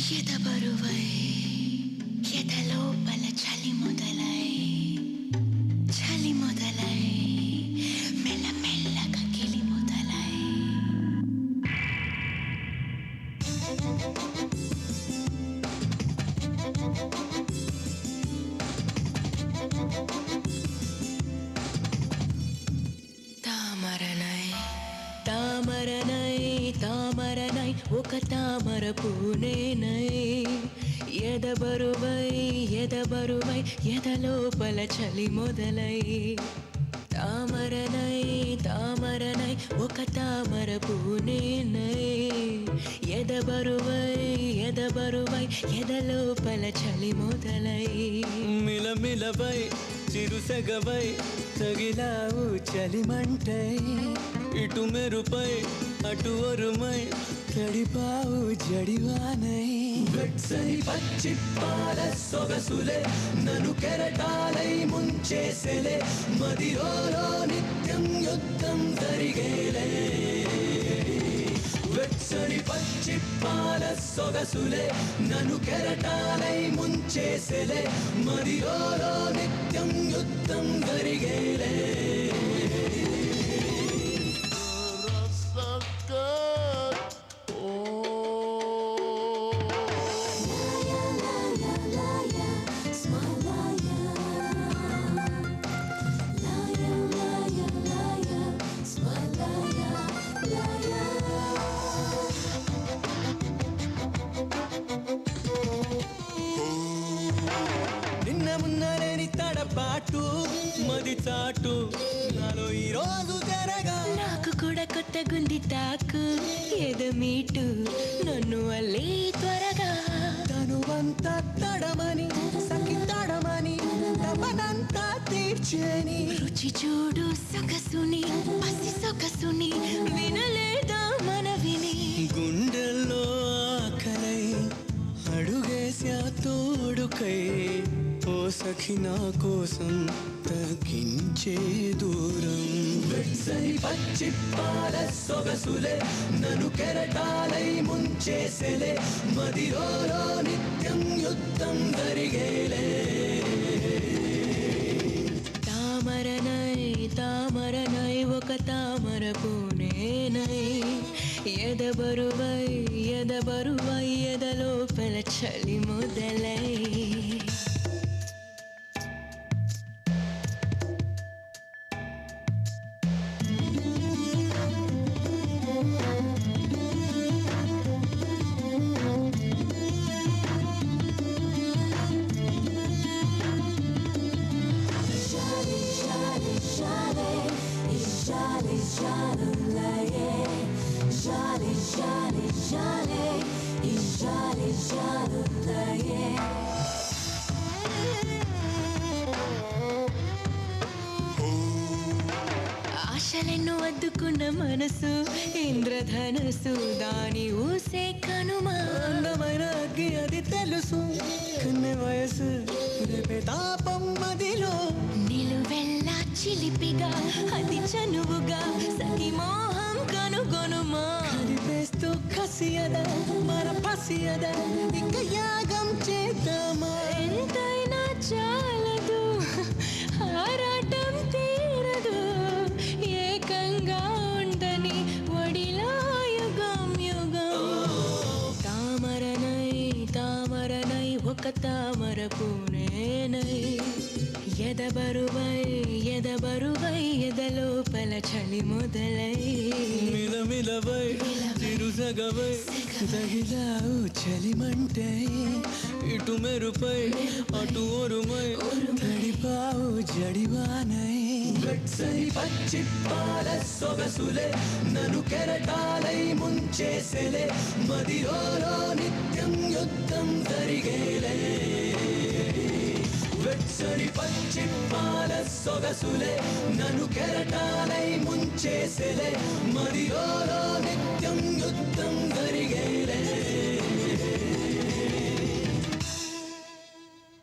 ఎదబరువై ఎదలోపల చలి మొదలై మెల్లమెల్లగా గిలి మొదలై తామరనై తామరనై తామరనై ఒక తామర పూనేనై ఎదబరువై ఎదబరువై ఎదలోపల చలి మొదలై తామరనై తామరనై ఒక తామర పూనేనై ఎదబరువై ఎదబరువై ఎదలోపల చలి మొదలై మిలమిలవై చిరుసెగవై తగిలావు చలిమంటై ఇటు మెరుపై అటు ఒరుమై తడిపావు జడివానై వెచ్చని పచ్చిప్పాల సొగసులే నన్ను కెరటాలై ముంచేసెలే మదిలోలో నిత్యం యుద్ధం జరిగేలే వెచ్చని పచ్చిప్పాల సొగసులే నన్ను కెరటాలై ముంచేసెలే మదిలోలో నిత్యం యుద్ధం జరిగేలే మున్నలేని తడబాటు మది చాటు నాలో ఈరోజు జరగా నాకు కూడా కొత్త గుంది తాకు ఎదమీటు నన్ను అల్లే త్వరగా తనువంతా తడమని సఖి తడమని తపనంతా తీర్చేని రుచి చూడు సొగసుని పసి సొగసుని వినలేదా మనవిని గుండెల్లో ఆకలై అడుగేసా తోడుకై ఓ సఖి నా కోసం తగ్గించే దూరం వెచ్చని పచ్చిప్పాల సొగసులే నన్ను కెరటాలై ముంచేసెలే మదిలోలో నిత్యం యుద్ధం జరిగేలే తామరనై తామరనై ఒక తామర పూనేనై ఎదబరువై ఎదబరువై ఎదలోపల చలి మొదలై ఆశలెన్నో అద్దుకున్న మనసు ఇంద్రధనసు దాని ఊసే కనుమా అందమైన అగ్గి అది తెలుసు కన్నె వయసు రేపే తాపం మదిలో నిలువెల్లా చిలిపిగా అది చనువుగా సఖి మోహం కనుగొనుమా కలిపేస్తూ కసియద మన పసియద ఇక యాగం చేద్దామా ఎంతైనా చాలదు ఆరాటం తీరదు ఏకంగా ఉండని ఒడిలో యుగం యుగం తామరనై తామరనై ఒక తామర పూనేనై ఎదబరువై ఎదబరువై ఎదలోపల చలి మొదలై మిలమిలవై చిరుసగవై తగిలావు చలిమంటై ఇటు మెరుపై అటు ఒరుమై తడిపావు జడివానై వెచ్చని పచ్చిప్పాల సొగసులే నన్ను కెరటాలై ముంచేసెలే మదిలోలో నిత్యం యుద్ధం జరిగేలే వెచ్చని పచ్చిప్పాల సొగసులే నన్ను కెరటాలై ముంచేసెలే మదిలోలో నిత్యం యుద్ధం జరిగేలే